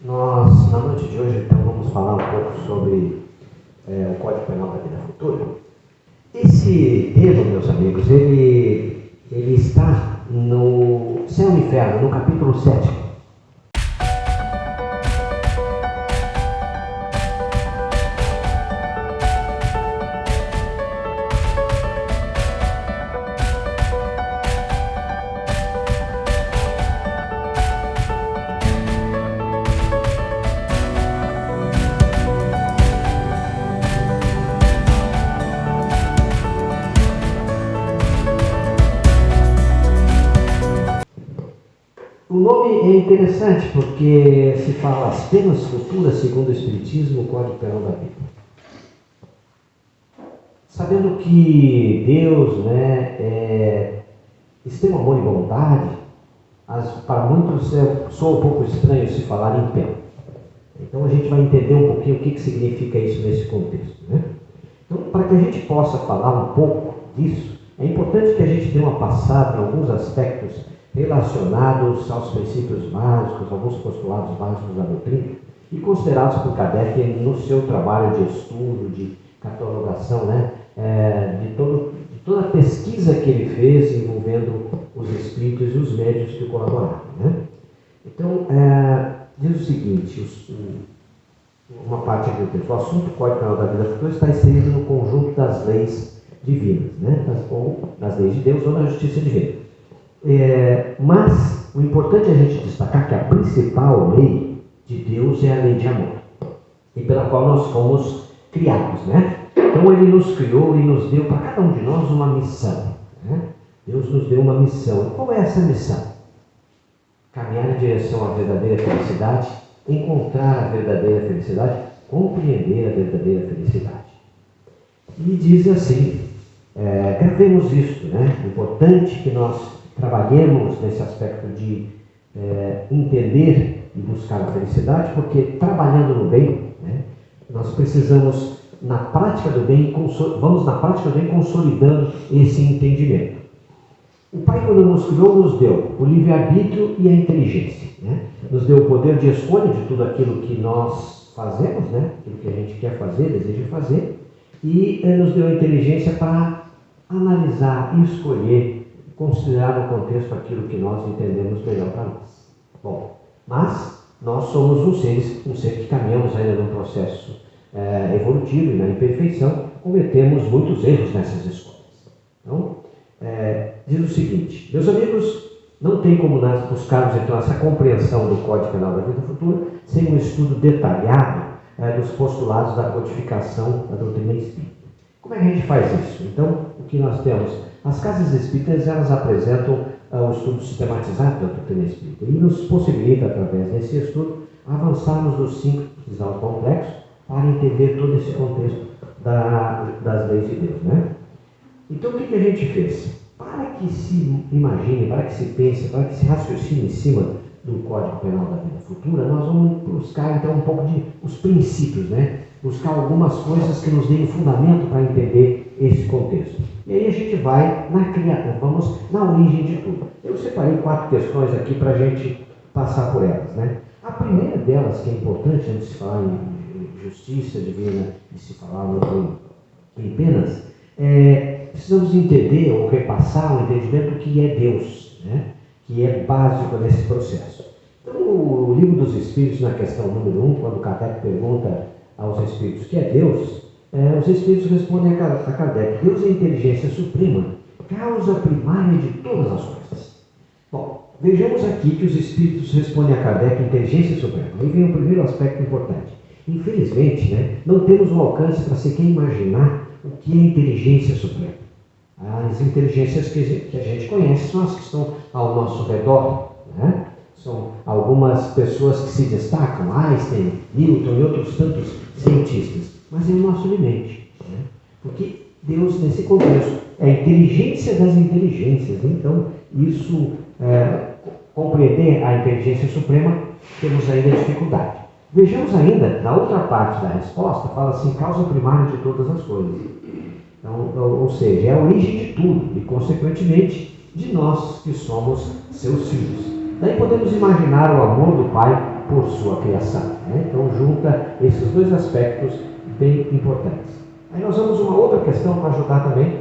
Nós, na noite de hoje, então, vamos falar um pouco sobre o Código Penal da Vida Futura. Esse tema, meus amigos, ele está no Céu e Inferno, no capítulo 7. O nome é interessante porque se fala as penas futuras segundo o Espiritismo, o Código Penal da Vida. Sabendo que Deus é extremo amor e bondade, para muitos soa um pouco estranho se falar em pena. Então a gente vai entender um pouquinho o que significa isso nesse contexto, né? Então, para que a gente possa falar um pouco disso, é importante que a gente dê uma passada em alguns aspectos relacionados aos princípios básicos, alguns postulados básicos da doutrina, e considerados por Kardec no seu trabalho de estudo, de catalogação, né, de toda a pesquisa que ele fez envolvendo os espíritos e os médiuns que colaboraram, né? Então, diz o seguinte, uma parte aqui do texto: o assunto Código Penal da Vida Futura está inserido no conjunto das leis divinas, né, ou das leis de Deus ou da justiça divina. Mas o importante é a gente destacar que a principal lei de Deus é a lei de amor, e pela qual nós fomos criados, né? Então ele nos criou e nos deu para cada um de nós uma missão, né? Deus nos deu uma missão. E qual é essa missão? Caminhar em direção à verdadeira felicidade, encontrar a verdadeira felicidade, compreender a verdadeira felicidade. E diz assim, gravemos isto, né? É importante que nós trabalhemos nesse aspecto de entender e buscar a felicidade, porque trabalhando no bem, né, nós precisamos, na prática do bem, vamos na prática do bem consolidando esse entendimento. O Pai, quando nos criou, nos deu o livre-arbítrio e a inteligência, né? Nos deu o poder de escolha de tudo aquilo que nós fazemos, né? Aquilo que a gente quer fazer, deseja fazer, e nos deu a inteligência para analisar e escolher, considerar no contexto aquilo que nós entendemos melhor para nós. Bom, mas nós somos um ser que caminhamos ainda num processo evolutivo e na imperfeição, cometemos muitos erros nessas escolhas. Então, diz o seguinte: meus amigos, não tem como nós buscarmos então essa compreensão do Código Penal da Vida Futura sem um estudo detalhado dos postulados da codificação da doutrina espírita. Como é que a gente faz isso? Então, o que nós temos? As casas espíritas, elas apresentam o estudo sistematizado da doutrina espírita e nos possibilita, através desse estudo, avançarmos dos simples ao complexo para entender todo esse contexto das leis de Deus, né? Então, o que a gente fez? Para que se imagine, para que se pense, para que se raciocine em cima do Código Penal da Vida Futura, nós vamos buscar, então, um pouco de os princípios, né? Buscar algumas coisas que nos deem fundamento para entender esse contexto. E aí a gente vai vamos na origem de tudo. Eu separei 4 questões aqui para a gente passar por elas, né? A primeira delas, que é importante antes de se falar em justiça divina e se falar em penas, precisamos entender ou repassar o entendimento do que é Deus, né? Que é básico nesse processo. Então, o Livro dos Espíritos, na questão número 1, quando Kardec pergunta aos Espíritos o que é Deus, os Espíritos respondem a Kardec: Deus é a inteligência suprema, causa primária de todas as coisas. Bom, vejamos aqui que os Espíritos respondem a Kardec: inteligência suprema. Aí vem o primeiro aspecto importante. Infelizmente, né, não temos o alcance para sequer imaginar o que é inteligência suprema. As inteligências que a gente conhece são as que estão ao nosso redor, né? São algumas pessoas que se destacam, Einstein, Newton e outros tantos cientistas, mas é o nosso limite, né? Porque Deus, nesse contexto, é a inteligência das inteligências. Então, isso, compreender a inteligência suprema, temos ainda dificuldade. Vejamos ainda, na outra parte da resposta, fala assim: causa primária de todas as coisas. Então, ou seja, é a origem de tudo e, consequentemente, de nós que somos seus filhos. Daí podemos imaginar o amor do Pai por sua criação. Né? Então junta esses dois aspectos bem importantes. Aí nós vamos uma outra questão para ajudar também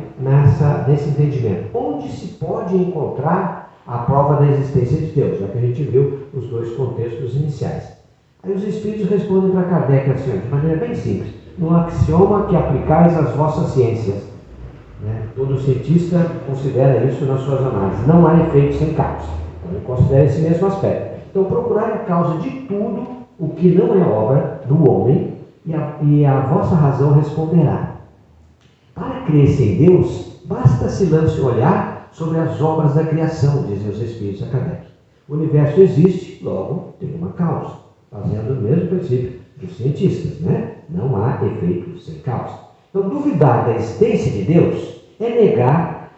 nesse entendimento. Onde se pode encontrar a prova da existência de Deus? Já que a gente viu os dois contextos iniciais. Aí os Espíritos respondem para Kardec assim, de maneira bem simples. No axioma que aplicais às vossas ciências. Né? Todo cientista considera isso nas suas análises. Não há efeito sem causa. Então ele considera esse mesmo aspecto. Então procurai a causa de tudo o que não é obra do homem e a vossa razão responderá. Para crer-se em Deus, basta se lance olhar sobre as obras da criação, dizem os Espíritos a Kardec. O universo existe, logo tem uma causa, fazendo o mesmo princípio dos cientistas, né? Não há efeito sem causa. Então, duvidar da existência de Deus é negar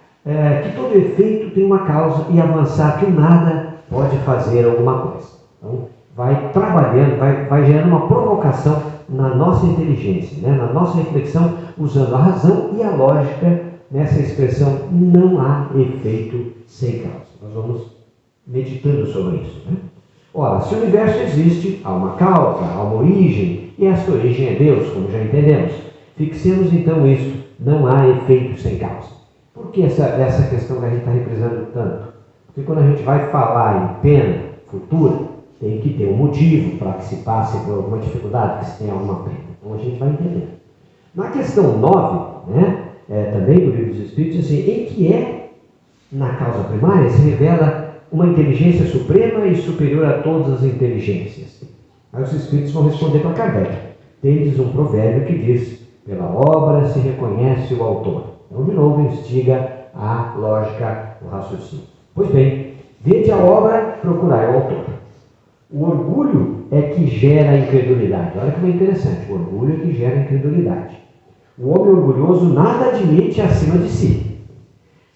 que todo efeito tem uma causa e avançar que o nada pode fazer alguma coisa. Então, vai trabalhando, vai gerando uma provocação na nossa inteligência, né? Na nossa reflexão, usando a razão e a lógica nessa expressão não há efeito sem causa. Nós vamos meditando sobre isso, né? Ora, se o universo existe, há uma causa, há uma origem, e essa origem é Deus, como já entendemos. Fixemos então isso, não há efeito sem causa. Por que essa questão que a gente está reprisando tanto? Porque quando a gente vai falar em pena futura, tem que ter um motivo para que se passe por alguma dificuldade, que se tenha alguma pena. Então a gente vai entender. Na questão 9, né, também do Livro dos Espíritos, assim, em que na causa primária, se revela uma inteligência suprema e superior a todas as inteligências. Aí os Espíritos vão responder para Kardec. Tendes um provérbio que diz, pela obra se reconhece o autor. Então, de novo, instiga a lógica, o raciocínio. Pois bem, vede a obra, procurai o autor. O orgulho é que gera a incredulidade. Olha como é interessante, o orgulho é que gera a incredulidade. O homem orgulhoso nada admite acima de si.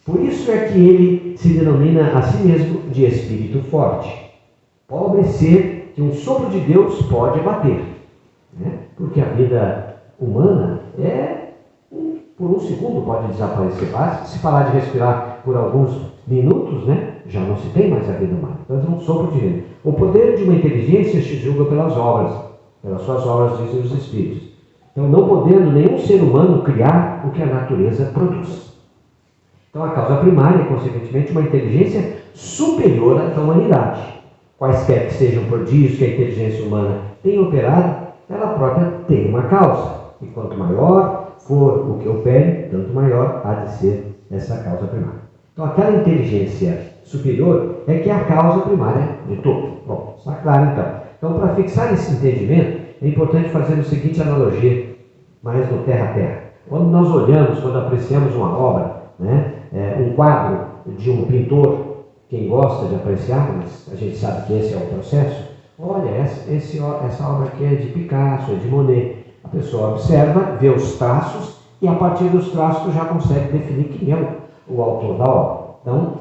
Por isso é que ele se denomina a si mesmo de espírito forte. Pobre ser que um sopro de Deus pode abater. Né? Porque a vida humana por um segundo pode desaparecer. Se parar de respirar por alguns minutos, né, já não se tem mais a vida humana. Então é um sopro de vida. O poder de uma inteligência se julga pelas obras. Pelas suas obras, dizem os Espíritos. Então, não podendo nenhum ser humano criar o que a natureza produz. Então, a causa primária é, consequentemente, uma inteligência superior à humanidade. Quaisquer que sejam prodígios que a inteligência humana tenha operado, ela própria tem uma causa. E quanto maior for o que opere, tanto maior há de ser essa causa primária. Então, aquela inteligência superior é que é a causa primária de tudo. Bom, está claro então. Então, para fixar esse entendimento, é importante fazer a seguinte analogia, mais no terra a terra. Quando nós olhamos, quando apreciamos uma obra, né, um quadro de um pintor, quem gosta de apreciar, mas a gente sabe que esse é o processo, olha, essa obra aqui é de Picasso, é de Monet. A pessoa observa, vê os traços e a partir dos traços já consegue definir quem é o autor da obra. Então,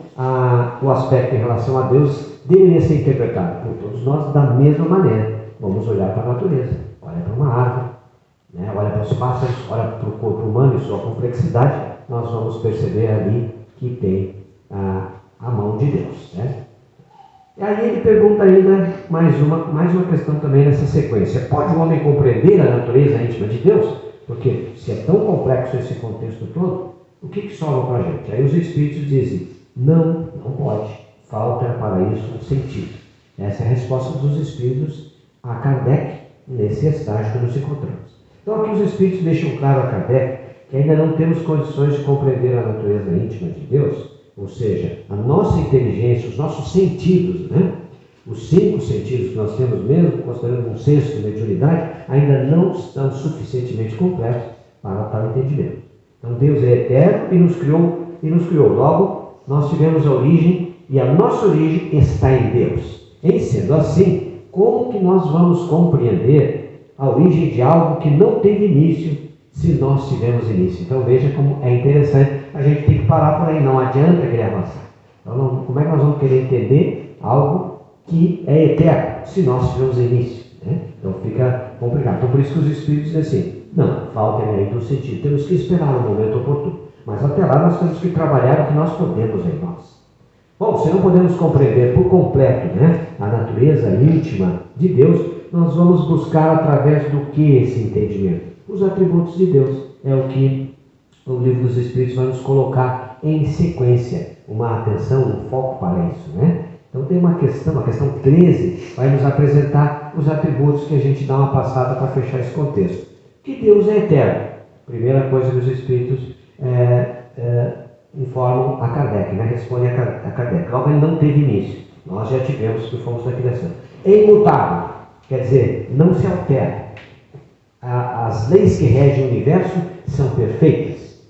o aspecto em relação a Deus deveria ser interpretado por todos nós da mesma maneira. Vamos olhar para a natureza, olha para uma árvore, né? Olha para os pássaros, olha para o corpo humano e sua complexidade, nós vamos perceber ali que tem a mão de Deus. Né? E aí ele pergunta ainda mais uma questão também nessa sequência. Pode o homem compreender a natureza íntima de Deus? Porque se é tão complexo esse contexto todo, o que sobra para a gente? Aí os Espíritos dizem, não pode, falta para isso um sentido. Essa é a resposta dos Espíritos a Kardec nesse estágio que nos encontramos. Então aqui os Espíritos deixam claro a Kardec que ainda não temos condições de compreender a natureza íntima de Deus, ou seja, a nossa inteligência, os nossos sentidos, né? Os 5 sentidos que nós temos mesmo, considerando um sexto de mediunidade, ainda não estão suficientemente completos para tal entendimento. Então Deus é eterno e nos criou. Logo, nós tivemos a origem e a nossa origem está em Deus. Em sendo assim, como que nós vamos compreender a origem de algo que não teve início se nós tivemos início? Então veja como é interessante, a gente tem que parar por aí, não adianta querer avançar. Então, como é que nós vamos querer entender algo que é eterno se nós tivemos início? Né? Então fica complicado. Então por isso que os Espíritos dizem assim, não, falta aí do sentido, temos que esperar o momento oportuno. Mas até lá nós temos que trabalhar o que nós podemos em nós. Bom, se não podemos compreender por completo, né, a natureza íntima de Deus, nós vamos buscar através do que esse entendimento? Os atributos de Deus. É o que o Livro dos Espíritos vai nos colocar em sequência, uma atenção, um foco para isso, né? Então tem uma questão 13, vai nos apresentar os atributos que a gente dá uma passada para fechar esse contexto. Que Deus é eterno. Primeira coisa que os Espíritos informam a Kardec, né? Respondem a Kardec. Logo, ele não teve início. Nós já tivemos que fomos da criação. É imutável, quer dizer, não se altera. As leis que regem o universo são perfeitas.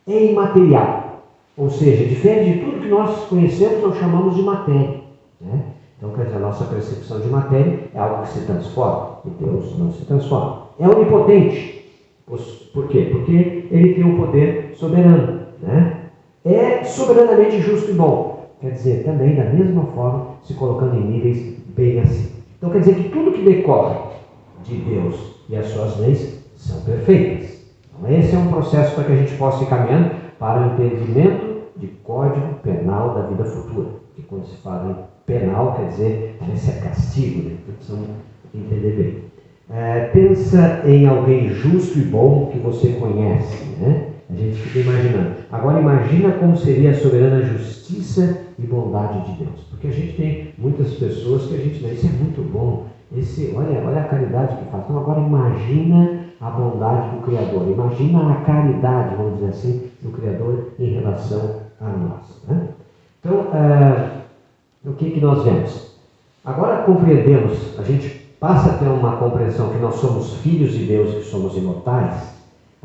É imaterial, ou seja, difere de tudo que nós conhecemos ou chamamos de matéria, né? Então, quer dizer, a nossa percepção de matéria é algo que se transforma, e Deus não se transforma. É onipotente. Por quê? Porque ele tem um poder soberano, né? É soberanamente justo e bom. Quer dizer, também da mesma forma, se colocando em níveis bem assim. Então, quer dizer que tudo que decorre de Deus e as suas leis são perfeitas. Então, esse é um processo para que a gente possa ir caminhando para o entendimento de Código Penal da vida futura. Que quando se fala em penal, quer dizer, esse é castigo, né? Precisamos entender bem. Pensa em alguém justo e bom que você conhece, né? A gente fica imaginando. Agora imagina como seria a soberana justiça e bondade de Deus. Porque a gente tem muitas pessoas que a gente diz, isso é muito bom, olha a caridade que faz. Então agora imagina a bondade do Criador, imagina a caridade, vamos dizer assim, do Criador em relação a nós, né? Então, o que nós vemos? Agora compreendemos, a gente passa a ter uma compreensão que nós somos filhos de Deus, que somos imortais,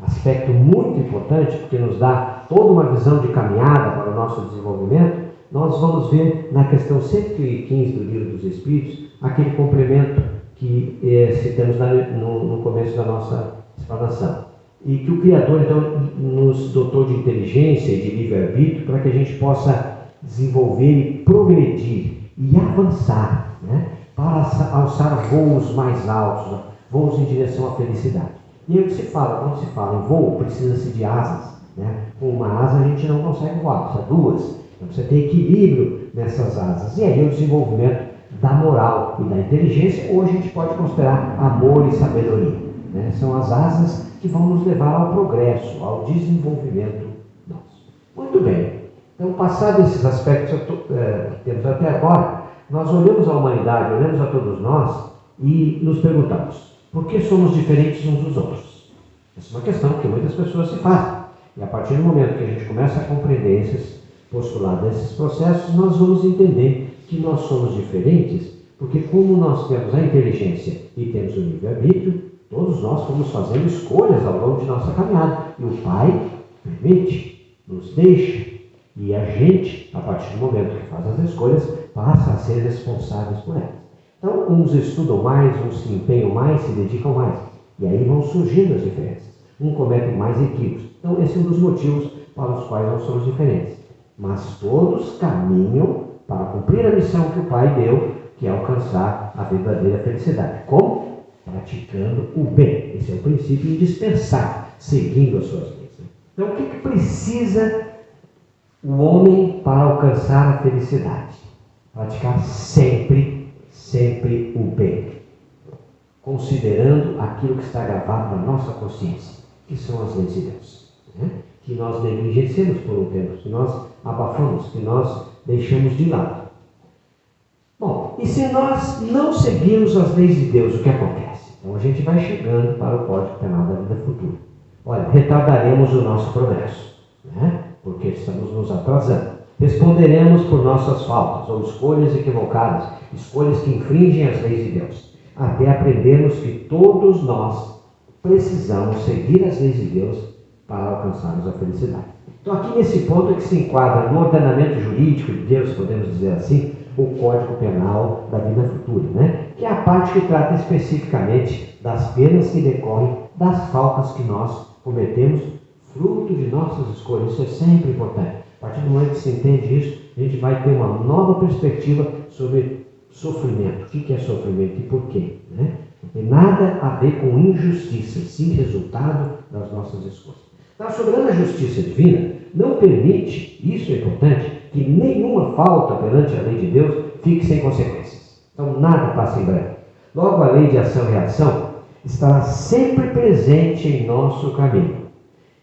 aspecto muito importante, porque nos dá toda uma visão de caminhada para o nosso desenvolvimento. Nós vamos ver na questão 115 do Livro dos Espíritos, aquele complemento que citamos no começo da nossa explanação. E que o Criador, então, nos dotou de inteligência e de livre-arbítrio para que a gente possa desenvolver e progredir e avançar, né, para alçar voos mais altos, voos em direção à felicidade. E aí o que se fala? Quando se fala em voo, precisa-se de asas, né? Com uma asa a gente não consegue voar, precisa duas. Então você tem equilíbrio nessas asas. E aí o desenvolvimento da moral e da inteligência, ou a gente pode considerar amor e sabedoria, né? São as asas que vão nos levar ao progresso, ao desenvolvimento nosso. Muito bem. Então, passados esses aspectos que temos até agora, nós olhamos a humanidade, olhamos a todos nós e nos perguntamos: por que somos diferentes uns dos outros? Essa é uma questão que muitas pessoas se fazem. E a partir do momento que a gente começa a compreender esses postulados, esses processos, nós vamos entender que nós somos diferentes, porque como nós temos a inteligência e temos o livre-arbítrio, todos nós fomos fazendo escolhas ao longo de nossa caminhada. E o Pai permite, nos deixa, e a gente, a partir do momento que faz as escolhas, passa a ser responsáveis por elas. Então, uns estudam mais, uns se empenham mais, se dedicam mais. E aí vão surgindo as diferenças. Um comete mais equívocos. Então, esse é um dos motivos para os quais nós somos diferentes. Mas todos caminham para cumprir a missão que o Pai deu, que é alcançar a verdadeira felicidade. Como? Praticando o bem. Esse é o princípio indispensável, seguindo as suas leis. Então, o que precisa o homem para alcançar a felicidade? Praticar sempre o bem, considerando aquilo que está gravado na nossa consciência, que são as leis de Deus, né? Que nós negligenciamos por um tempo, que nós abafamos, que nós deixamos de lado. Bom, e se nós não seguirmos as leis de Deus, o que acontece? Então a gente vai chegando para o Código Penal da vida futura. Olha, retardaremos o nosso progresso, né? Porque estamos nos atrasando. Responderemos por nossas faltas ou escolhas equivocadas, escolhas que infringem as leis de Deus, até aprendermos que todos nós precisamos seguir as leis de Deus para alcançarmos a felicidade. Então aqui nesse ponto é que se enquadra no ordenamento jurídico de Deus, podemos dizer assim, o Código Penal da vida futura, né? Que é a parte que trata especificamente das penas que decorrem das faltas que nós cometemos, fruto de nossas escolhas. Isso é sempre importante. A partir do momento que se entende isso, a gente vai ter uma nova perspectiva sobre sofrimento. O que é sofrimento e por quê, né? Não tem nada a ver com injustiça, sim resultado das nossas escolhas. Então, a soberana justiça divina não permite, isso é importante, que nenhuma falta perante a lei de Deus fique sem consequências. Então nada passa em branco. Logo, a lei de ação e reação estará sempre presente em nosso caminho.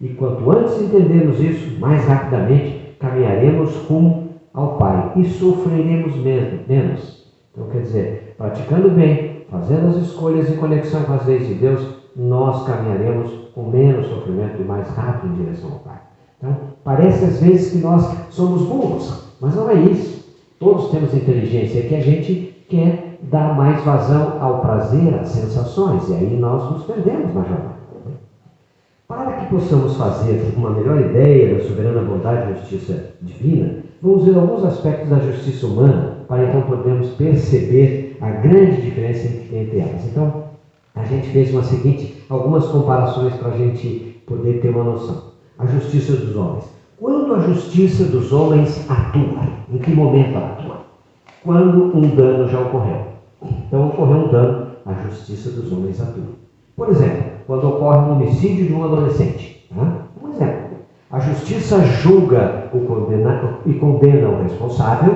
E quanto antes entendermos isso, mais rapidamente caminharemos rumo ao Pai e sofreremos menos. Então, quer dizer, praticando bem, fazendo as escolhas em conexão com as leis de Deus, nós caminharemos com menos sofrimento e mais rápido em direção ao Pai. Então, parece às vezes que nós somos burros, mas não é isso. Todos temos inteligência, é que a gente quer dar mais vazão ao prazer, às sensações, e aí nós nos perdemos na jornada. Para que possamos fazer uma melhor ideia da soberana bondade e justiça divina, vamos ver alguns aspectos da justiça humana, para então podermos perceber a grande diferença entre elas. Então, a gente fez algumas comparações para a gente poder ter uma noção. A justiça dos homens. Quando a justiça dos homens atua? Em que momento ela atua? Quando um dano já ocorreu. Então, ocorreu um dano, a justiça dos homens atua. Por exemplo, quando ocorre um homicídio de um adolescente. Um exemplo. A justiça julga e condena o responsável,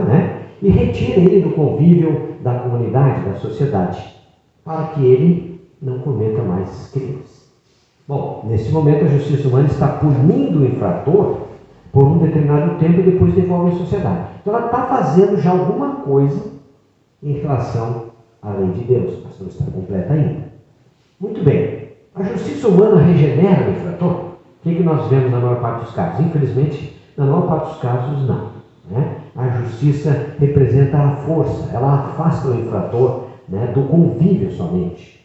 e retira ele do convívio da comunidade, da sociedade, para que ele não cometa mais crimes. Bom, nesse momento a justiça humana está punindo o infrator por um determinado tempo e depois devolve à sociedade. Então ela está fazendo já alguma coisa em relação à lei de Deus, mas não está completa ainda. Muito bem, a justiça humana regenera o infrator? O que nós vemos na maior parte dos casos? Infelizmente, na maior parte dos casos, não. A justiça representa a força, ela afasta o infrator do convívio somente.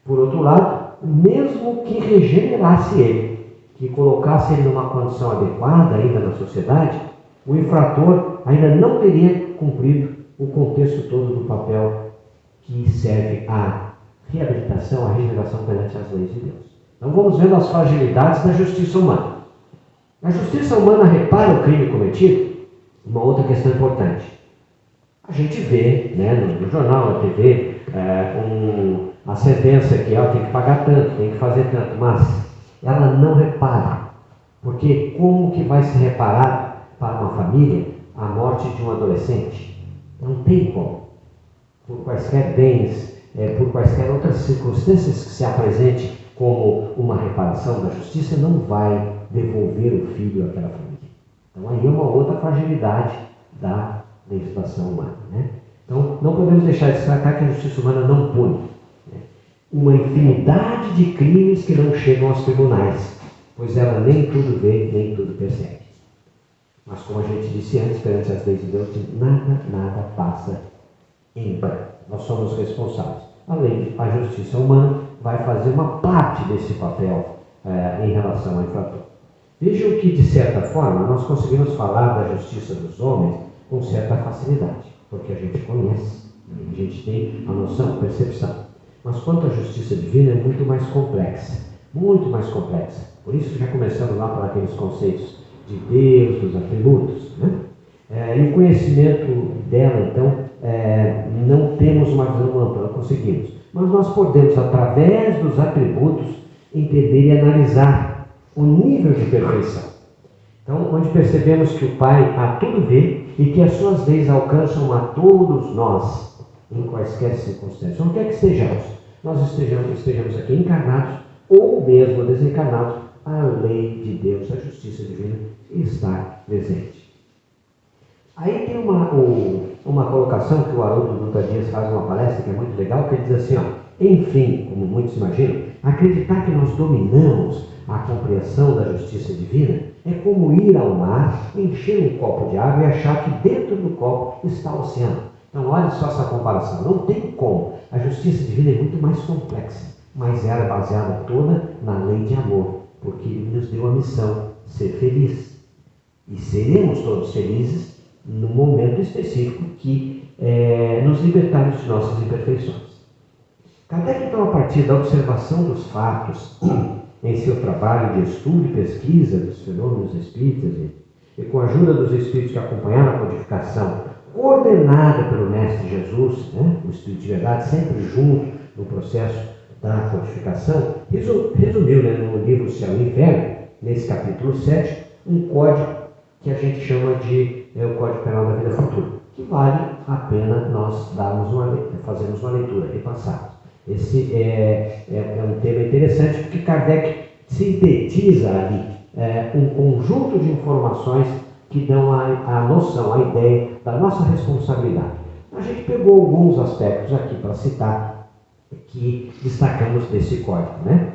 Por outro lado, mesmo que regenerasse ele, que colocasse ele numa condição adequada ainda na sociedade, o infrator ainda não teria cumprido o contexto todo do papel que serve à reabilitação, à regeneração perante as leis de Deus. Então vamos vendo as fragilidades da justiça humana. A justiça humana repara o crime cometido? Uma outra questão importante. A gente vê no jornal, na TV, a sentença que tem que pagar tanto, tem que fazer tanto, mas ela não repara. Porque como que vai se reparar para uma família a morte de um adolescente? Não tem como. Por quaisquer bens, por quaisquer outras circunstâncias que se apresente como uma reparação da justiça, não vai devolver o filho àquela família. Então aí é uma outra fragilidade da legislação humana. Então não podemos deixar de destacar que a justiça humana não pune. Uma infinidade de crimes que não chegam aos tribunais, pois ela nem tudo vê, nem tudo percebe. Mas como a gente disse antes, perante as leis de Deus, nada passa em branco. Nós somos responsáveis. A justiça humana vai fazer uma parte desse papel em relação ao infrator. Vejam que, de certa forma, nós conseguimos falar da justiça dos homens com certa facilidade, porque a gente conhece, a gente tem a noção, a percepção. Mas quanto à justiça divina, é muito mais complexa. Muito mais complexa. Por isso já começamos lá para aqueles conceitos de Deus, dos atributos. E o conhecimento dela, então, não temos uma visão ampla, não conseguimos. Mas nós podemos, através dos atributos, entender e analisar o nível de perfeição. Então, onde percebemos que o Pai a tudo vê e que as suas leis alcançam a todos nós, em quaisquer circunstâncias, onde quer que estejamos, nós estejamos aqui encarnados ou mesmo desencarnados, a lei de Deus, a justiça divina, está presente. Aí tem uma colocação que o Haroldo Dutra Dias faz numa palestra que é muito legal, que ele diz assim, enfim, como muitos imaginam, acreditar que nós dominamos a compreensão da justiça divina é como ir ao mar, encher um copo de água e achar que dentro do copo está o oceano. Então, olha só essa comparação. Não tem como. A justiça divina é muito mais complexa, mas ela é baseada toda na lei de amor, porque Ele nos deu a missão de ser feliz. E seremos todos felizes no momento específico que nos libertarmos de nossas imperfeições. Kardec, então, a partir da observação dos fatos em seu trabalho de estudo e pesquisa dos fenômenos espíritas e com a ajuda dos espíritos que acompanharam a codificação coordenada pelo Mestre Jesus, o Espírito de Verdade, sempre junto no processo da codificação, resumiu no livro Céu e Inferno, nesse capítulo 7, um código que a gente chama de o Código Penal da Vida Futura, que vale a pena nós fazermos uma leitura, repassarmos. Esse é um tema interessante, porque Kardec sintetiza ali um conjunto de informações que dão a noção, a ideia da nossa responsabilidade. A gente pegou alguns aspectos aqui para citar, que destacamos desse código, né?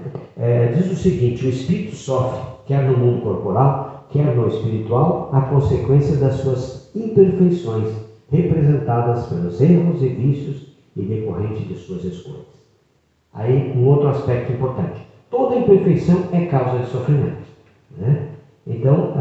Diz o seguinte: o espírito sofre, quer no mundo corporal, quer no espiritual, a consequência das suas imperfeições, representadas pelos erros e vícios e decorrente de suas escolhas. Aí, um outro aspecto importante: toda imperfeição é causa de sofrimento, né? Então,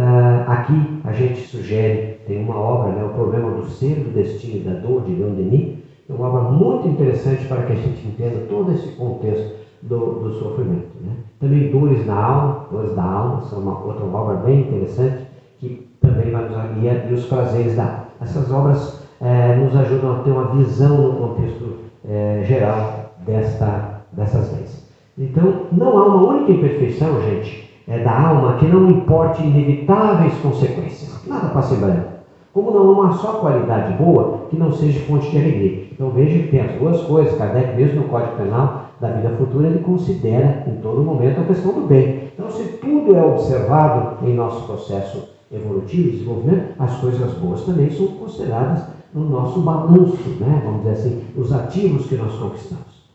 aqui a gente sugere, tem uma obra, né, O Problema do Ser, do Destino e da Dor, de Leon Denis. É uma obra muito interessante para que a gente entenda todo esse contexto do sofrimento, né? Também Dores da Alma, são uma outra obra bem interessante, que também vai nos aliar, e Os Prazeres da Alma. Essas obras nos ajudam a ter uma visão no contexto geral dessas leis. Então, não há uma única imperfeição, gente, da alma que não importe inevitáveis consequências. Nada passa em branco. Como não há uma só qualidade boa que não seja fonte de alegria. Então veja que tem as duas coisas. Kardec, mesmo no Código Penal da Vida Futura, ele considera em todo momento a questão do bem. Então, se tudo é observado em nosso processo evolutivo e desenvolvimento, as coisas boas também são consideradas no nosso balanço, né? Vamos dizer assim, os ativos que nós conquistamos.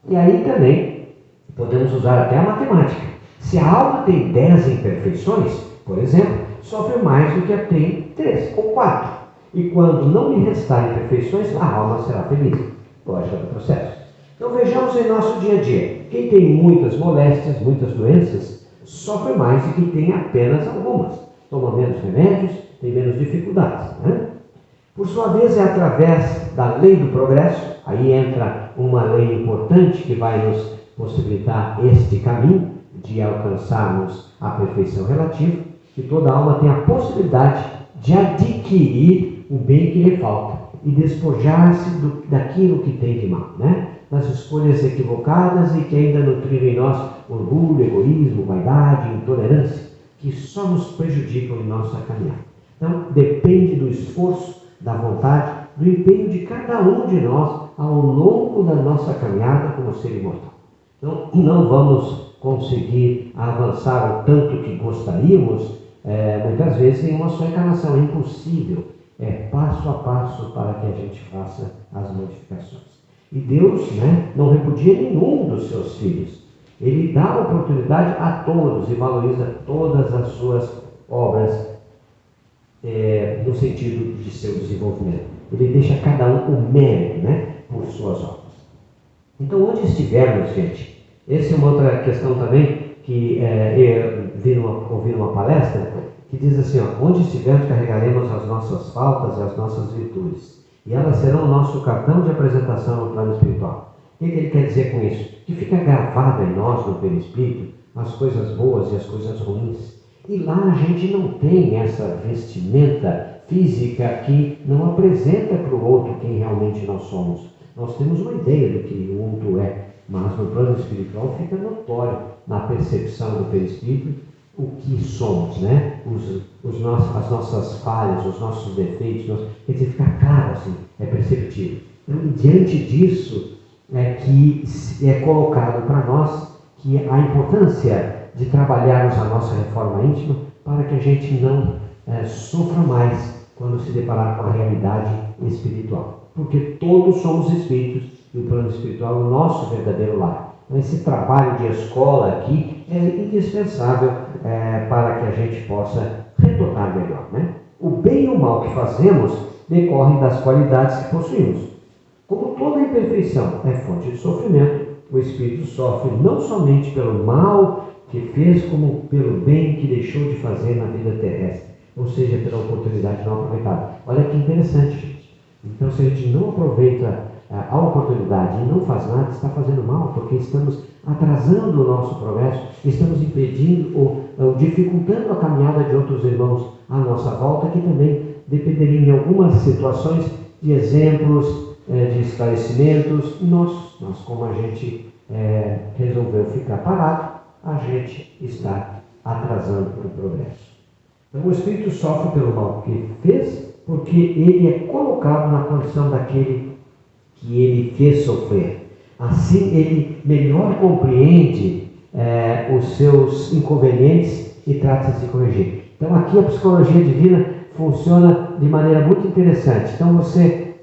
E aí também podemos usar até a matemática. Se a alma tem 10 imperfeições, por exemplo, sofre mais do que a tem 3 ou 4. E quando não lhe restarem imperfeições, a alma será feliz. Lógica do processo. Então vejamos em nosso dia a dia. Quem tem muitas moléstias, muitas doenças, sofre mais do que quem tem apenas algumas. Toma menos remédios, tem menos dificuldades, né? Por sua vez, é através da lei do progresso, aí entra uma lei importante que vai nos possibilitar este caminho de alcançarmos a perfeição relativa, que toda alma tem a possibilidade de adquirir o bem que lhe falta e despojar-se daquilo que tem de mal, né? Das escolhas equivocadas e que ainda nutriram em nós orgulho, egoísmo, vaidade, intolerância, que só nos prejudicam em nossa caminhada. Então, depende do esforço, da vontade, do empenho de cada um de nós ao longo da nossa caminhada como ser imortal. Então, não vamos conseguir avançar o tanto que gostaríamos, muitas vezes em uma só encarnação. É impossível. É passo a passo para que a gente faça as modificações. E Deus, né, não repudia nenhum dos seus filhos. Ele dá oportunidade a todos e valoriza todas as suas obras no sentido de seu desenvolvimento. Ele deixa a cada um o mérito, né, por suas obras. Então, onde estivermos, gente, essa é uma outra questão também que eu ouvi numa palestra, que diz assim, onde estivermos carregaremos as nossas faltas e as nossas virtudes, e elas serão o nosso cartão de apresentação no plano espiritual. O que ele quer dizer com isso? Que fica gravado em nós, no perispírito, as coisas boas e as coisas ruins. E lá a gente não tem essa vestimenta física que não apresenta para o outro quem realmente nós somos. Nós temos uma ideia do que o mundo é, mas no plano espiritual fica notório, na percepção do perispírito, o que somos, né? As nossas falhas, os nossos defeitos, quer dizer, fica claro assim, é perceptível. Então, diante disso, que é colocado para nós que a importância de trabalharmos a nossa reforma íntima para que a gente não sofra mais quando se deparar com a realidade espiritual. Porque todos somos espíritos e o plano espiritual é o nosso verdadeiro lar. Então, esse trabalho de escola aqui é indispensável para que a gente possa retornar melhor, né? O bem e o mal que fazemos decorrem das qualidades que possuímos. Como toda imperfeição é fonte de sofrimento, o espírito sofre não somente pelo mal que fez, como pelo bem que deixou de fazer na vida terrestre, ou seja, pela oportunidade não aproveitada. Olha que interessante, gente. Então, se a gente não aproveita a oportunidade e não faz nada, está fazendo mal, porque estamos atrasando o nosso progresso, estamos impedindo ou dificultando a caminhada de outros irmãos à nossa volta, que também dependeriam em algumas situações de exemplos, de esclarecimentos. Nós como a gente resolveu ficar parado, a gente está atrasando o progresso. Então o espírito sofre pelo mal que fez, porque ele é colocado na condição daquele que ele fez sofrer. Assim ele melhor compreende os seus inconvenientes e trata de corrigir. Então aqui a psicologia divina funciona de maneira muito interessante. Então você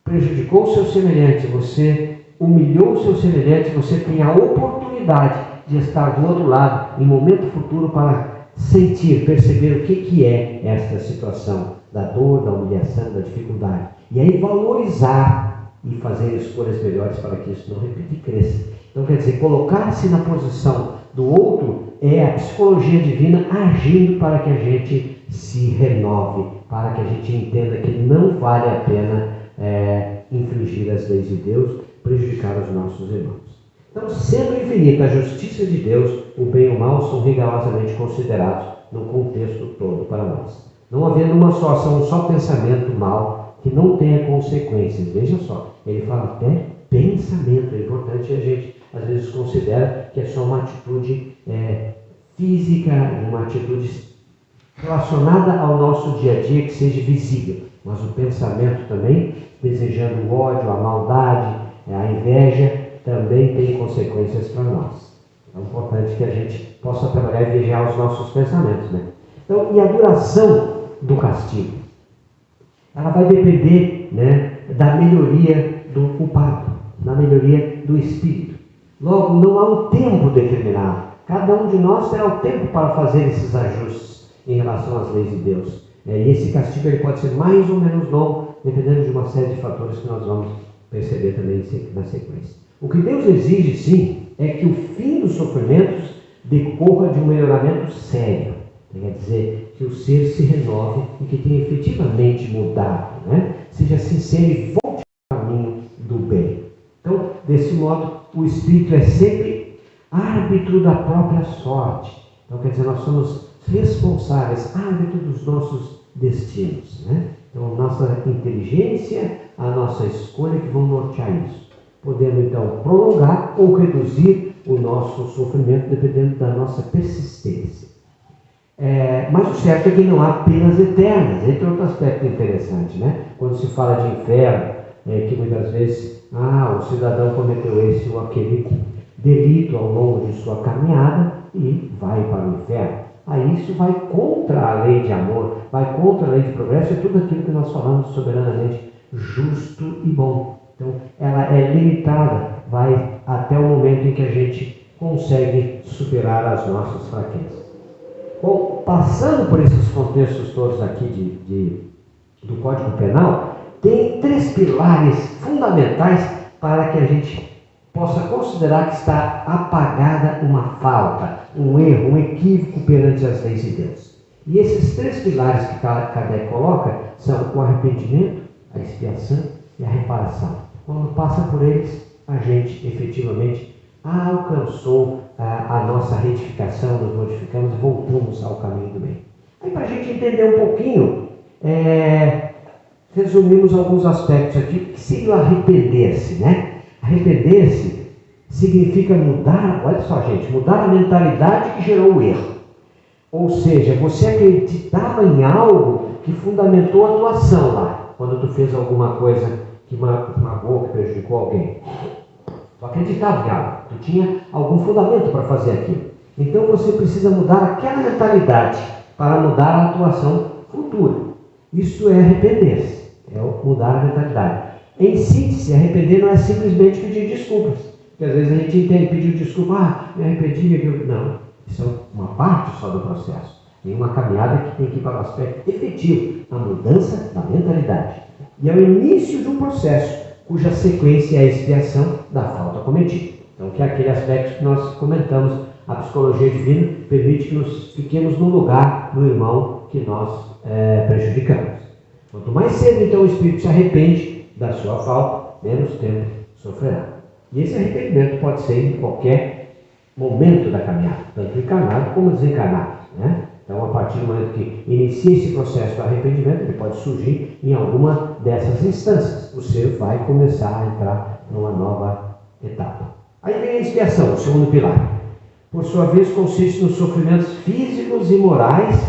prejudicou o seu semelhante, você humilhou o seu semelhante, você tem a oportunidade de estar do outro lado em momento futuro para sentir, perceber o que é esta situação da dor, da humilhação, da dificuldade. E aí valorizar e fazer escolhas melhores para que isso não repita e cresça. Então quer dizer, colocar-se na posição do outro é a psicologia divina agindo para que a gente se renove, para que a gente entenda que não vale a pena infringir as leis de Deus, prejudicar os nossos irmãos. Então, sendo infinita a justiça de Deus, o bem e o mal são rigorosamente considerados no contexto todo para nós. Não havendo uma só ação, um só pensamento mal que não tenha consequências. Veja só, ele fala até pensamento. É importante, a gente às vezes considera que é só uma atitude física, uma atitude relacionada ao nosso dia a dia que seja visível. Mas o pensamento também, desejando o ódio, a maldade, a inveja, também tem consequências para nós. É importante que a gente possa trabalhar e vigiar os nossos pensamentos, né? Então, e a duração do castigo? Ela vai depender, né, da melhoria do culpado, da melhoria do espírito. Logo, não há um tempo determinado. Cada um de nós terá o tempo para fazer esses ajustes em relação às leis de Deus. E esse castigo ele pode ser mais ou menos longo, dependendo de uma série de fatores que nós vamos perceber também na sequência. O que Deus exige, sim, é que o fim dos sofrimentos decorra de um melhoramento sério. Quer dizer, que o ser se renove e que tenha efetivamente mudado, né? Seja sincero e volte ao caminho do bem. Então, desse modo, o Espírito é sempre árbitro da própria sorte. Então, quer dizer, nós somos responsáveis, árbitro dos nossos destinos, né? Então, a nossa inteligência, a nossa escolha que vão nortear isso. Podendo, então, prolongar ou reduzir o nosso sofrimento, dependendo da nossa persistência. Mas o certo é que não há penas eternas. Esse é outro aspecto interessante, né? Quando se fala de inferno, que muitas vezes, o cidadão cometeu esse ou aquele delito ao longo de sua caminhada e vai para o inferno. Aí isso vai contra a lei de amor, vai contra a lei de progresso, é tudo aquilo que nós falamos soberanamente justo e bom. Então, ela é limitada, vai até o momento em que a gente consegue superar as nossas fraquezas. Bom, passando por esses contextos todos aqui do Código Penal, tem 3 pilares fundamentais para que a gente possa considerar que está apagada uma falta, um erro, um equívoco perante as leis de Deus. E esses 3 pilares que Kardec coloca são o arrependimento, a expiação e a reparação. Quando passa por eles, a gente efetivamente alcançou a nossa retificação, nos modificamos e voltamos ao caminho do bem. Aí, para a gente entender um pouquinho, resumimos alguns aspectos aqui. O que seria o arrepender-se, né? Arrepender-se significa mudar, olha só, gente, mudar a mentalidade que gerou o erro. Ou seja, você acreditava em algo que fundamentou a tua ação lá, quando tu fez alguma coisa que magoou, que prejudicou alguém. Tu acreditava em algo, tu tinha algum fundamento para fazer aquilo. Então você precisa mudar aquela mentalidade para mudar a atuação futura. Isso é arrepender-se, é mudar a mentalidade. Em síntese, arrepender não é simplesmente pedir desculpas. Porque às vezes a gente entende, pedir desculpa, me arrependi, não. Isso é uma parte só do processo. Tem uma caminhada que tem que ir para o aspecto efetivo, a mudança da mentalidade. E é o início de um processo cuja sequência é a expiação da falta cometida. Então, que é aquele aspecto que nós comentamos, a psicologia divina permite que nós fiquemos no lugar do irmão que nós prejudicamos. Quanto mais cedo, então, o espírito se arrepende da sua falta, menos tempo sofrerá. E esse arrependimento pode ser em qualquer momento da caminhada, tanto encarnado como desencarnado, né? Então, a partir do momento que inicia esse processo do arrependimento, ele pode surgir em alguma dessas instâncias. O ser vai começar a entrar numa nova etapa. Aí vem a expiação, o segundo pilar. Por sua vez, consiste nos sofrimentos físicos e morais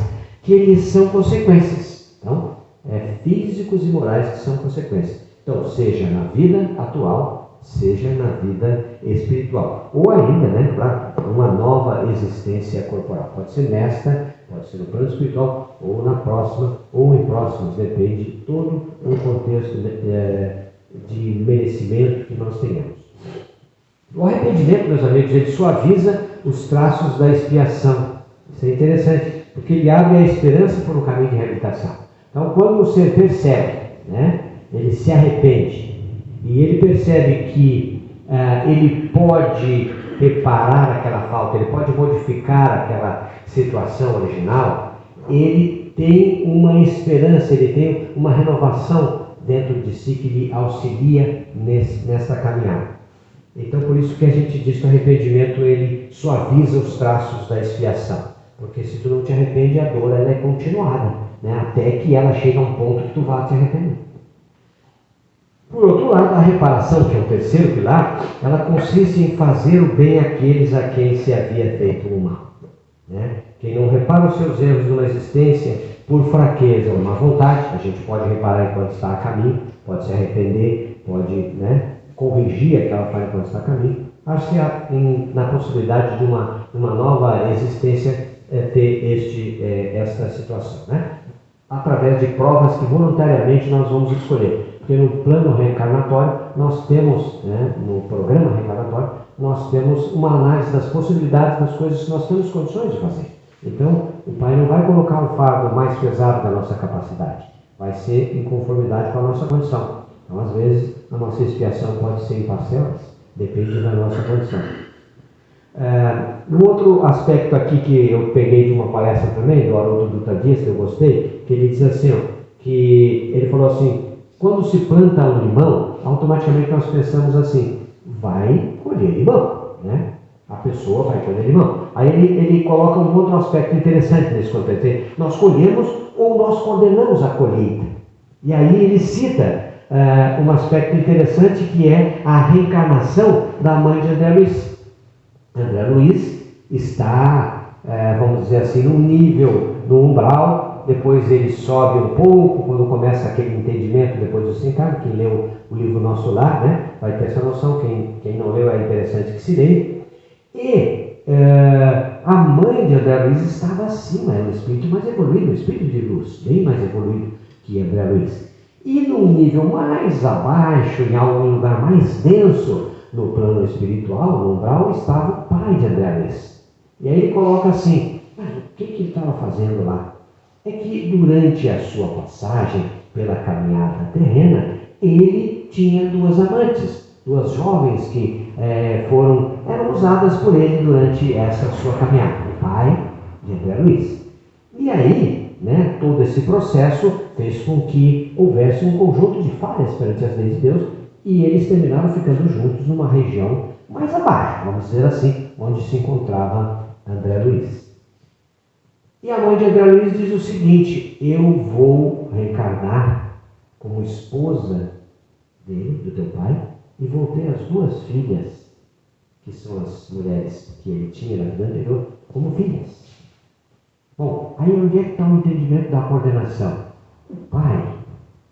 que eles são consequências. Então, físicos e morais que são consequências. Então, seja na vida atual, seja na vida espiritual. Ou ainda, né, claro, uma nova existência corporal. Pode ser nesta, pode ser no plano espiritual, ou na próxima, ou em próximos. Depende de todo o contexto de merecimento que nós tenhamos. O arrependimento, meus amigos, ele suaviza os traços da expiação. Isso é interessante, porque ele abre a esperança por um caminho de reabilitação. Então, quando o ser percebe, né, ele se arrepende, e ele percebe que ele pode reparar aquela falta, ele pode modificar aquela situação original, ele tem uma esperança, ele tem uma renovação dentro de si que lhe auxilia nessa caminhada. Então, por isso que a gente diz que o arrependimento ele suaviza os traços da expiação. Porque se tu não te arrepende, a dor ela é continuada, né? Até que ela chega a um ponto que tu vá te arrepender. Por outro lado, a reparação, que é o terceiro pilar, ela consiste em fazer o bem àqueles a quem se havia feito o mal. Né? Quem não repara os seus erros numa existência por fraqueza ou má vontade, a gente pode reparar enquanto está a caminho, pode se arrepender, pode, né, corrigir aquela falha enquanto está a caminho. Acho que na possibilidade de uma nova existência ter esta situação, né? Através de provas que voluntariamente nós vamos escolher. Porque no plano reencarnatório, nós temos, né, no programa reencarnatório, nós temos uma análise das possibilidades das coisas que nós temos condições de fazer. Então, o Pai não vai colocar um fardo mais pesado da nossa capacidade. Vai ser em conformidade com a nossa condição. Então, às vezes, a nossa expiação pode ser em parcelas, depende da nossa condição. Um outro aspecto aqui que eu peguei de uma palestra também, do Haroldo Dutra Dias, que eu gostei, que ele diz assim, que ele falou assim, quando se planta um limão, automaticamente nós pensamos assim, vai colher limão, né? A pessoa vai colher limão. Aí ele coloca um outro aspecto interessante nesse contexto. Nós colhemos ou nós condenamos a colheita. E aí ele cita um aspecto interessante que é a reencarnação da mãe de André Luiz. André Luiz está, vamos dizer assim, num nível, no umbral, depois ele sobe um pouco, quando começa aquele entendimento, depois do desencarne. Quem leu o livro Nosso Lar, né, vai ter essa noção, quem não leu é interessante que se leia. E a mãe de André Luiz estava acima, era um espírito mais evoluído, um espírito de luz, bem mais evoluído que André Luiz. E num nível mais abaixo, em algum lugar mais denso, no plano espiritual, no umbral, estava o pai de André Luiz. E aí ele coloca assim, mas o que ele estava fazendo lá? É que durante a sua passagem pela caminhada terrena, ele tinha duas amantes, duas jovens que eram usadas por ele durante essa sua caminhada, o pai de André Luiz. E aí, né, todo esse processo fez com que houvesse um conjunto de falhas perante as leis de Deus, e eles terminaram ficando juntos numa região mais abaixo, vamos dizer assim, onde se encontrava André Luiz. E a mãe de André Luiz diz o seguinte, eu vou reencarnar como esposa dele, do teu pai, e vou ter as duas filhas, que são as mulheres que ele tinha na vida anterior, como filhas. Bom, aí onde é que está o entendimento da coordenação? O pai,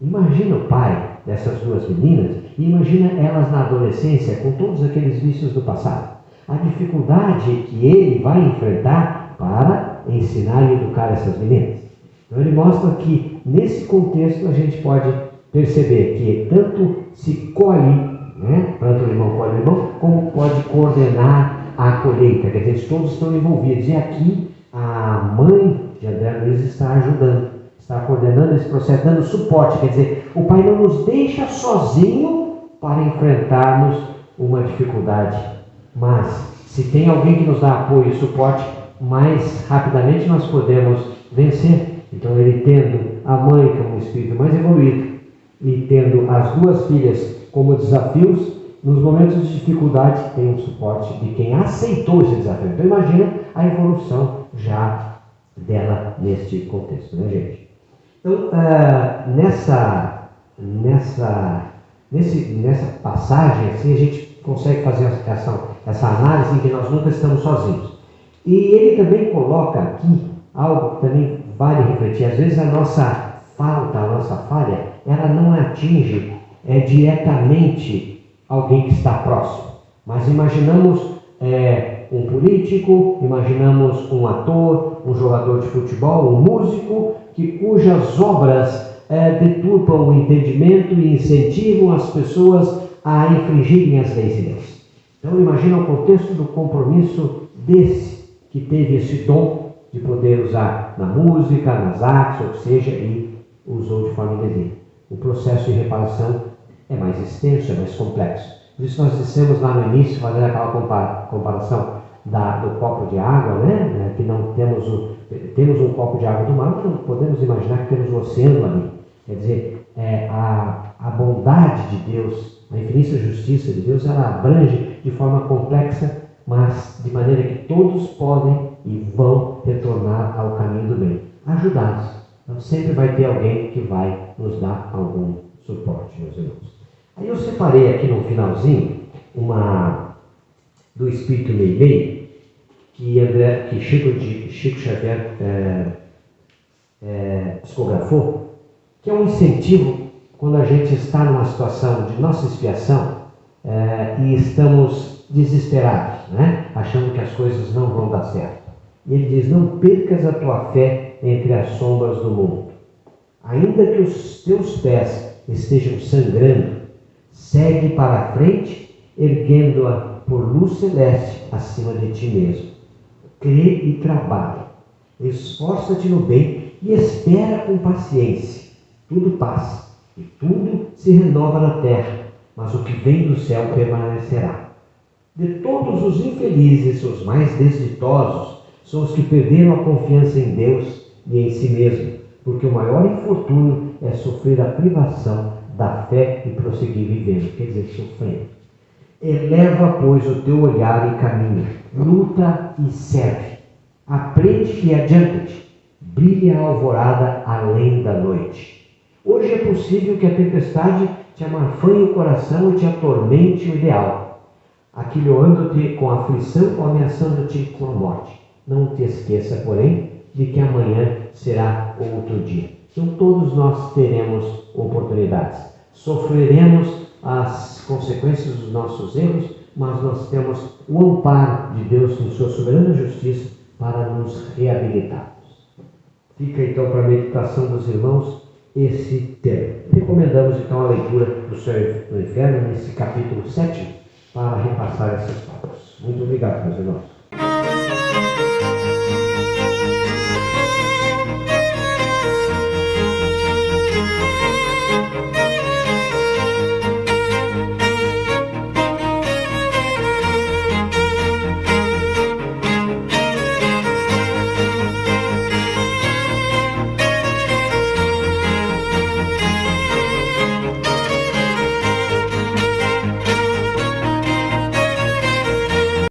imagina o pai dessas duas meninas, e imagina elas na adolescência com todos aqueles vícios do passado. A dificuldade que ele vai enfrentar para ensinar e educar essas meninas. Então ele mostra que nesse contexto a gente pode perceber que tanto se colhe, né, planta o limão, colhe o limão, como pode coordenar a colheita. Quer dizer, todos estão envolvidos. E aqui a mãe de André Luiz está ajudando, está coordenando esse processo, dando suporte. Quer dizer, o Pai não nos deixa sozinho para enfrentarmos uma dificuldade. Mas, se tem alguém que nos dá apoio e suporte, mais rapidamente nós podemos vencer. Então, ele tendo a mãe como um espírito mais evoluído e tendo as duas filhas como desafios, nos momentos de dificuldade tem um suporte de quem aceitou esse desafio. Então, imagina a evolução já dela neste contexto, né, gente? Então, nessa passagem, assim, a gente consegue fazer essa análise em que nós nunca estamos sozinhos. E ele também coloca aqui algo que também vale refletir. Às vezes a nossa falta, a nossa falha, ela não atinge diretamente alguém que está próximo. Mas imaginamos um político, imaginamos um ator, um jogador de futebol, um músico, cujas obras deturpam o entendimento e incentivam as pessoas a infringirem as leis de Deus. Então imagina o contexto do compromisso desse que teve esse dom de poder usar na música, nas artes, ou que seja, e usou de forma indevida. O processo de reparação é mais extenso, é mais complexo. Por isso nós dissemos lá no início, fazendo aquela comparação do copo de água, né? Que não temos um copo de água do mar, mas não podemos imaginar que temos um oceano ali. Quer dizer, a bondade de Deus, a infinita justiça de Deus, ela abrange de forma complexa, mas de maneira que todos podem e vão retornar ao caminho do bem, ajudados. Então sempre vai ter alguém que vai nos dar algum suporte, meus irmãos. Aí eu separei aqui no finalzinho do Espírito Meimei, que Chico Xavier psicografou, que é um incentivo quando a gente está numa situação de nossa expiação e estamos desesperados, né? Achando que as coisas não vão dar certo. E ele diz: não percas a tua fé entre as sombras do mundo. Ainda que os teus pés estejam sangrando, segue para a frente, erguendo-a por luz celeste acima de ti mesmo. Crê e trabalha. Esforça-te no bem e espera com paciência. Tudo passa e tudo se renova na terra, mas o que vem do céu permanecerá. De todos os infelizes, os mais desditosos são os que perderam a confiança em Deus e em si mesmo, porque o maior infortúnio é sofrer a privação da fé e prosseguir vivendo, quer dizer, sofrendo. Eleva, pois, o teu olhar e caminha, luta e serve. Aprende e adianta-te. Brilha a alvorada além da noite. Hoje é possível que a tempestade te amarfanhe o coração e te atormente o ideal, aquilhoando-te com aflição ou ameaçando-te com a morte. Não te esqueça, porém, de que amanhã será outro dia. Então todos nós teremos oportunidades. Sofreremos as consequências dos nossos erros, mas nós temos o amparo de Deus em sua soberana justiça para nos reabilitarmos. Fica então para a meditação dos irmãos esse tema. Recomendamos então a leitura do Céu e do Inferno nesse capítulo 7 para repassar essas palavras. Muito obrigado, meus irmãos.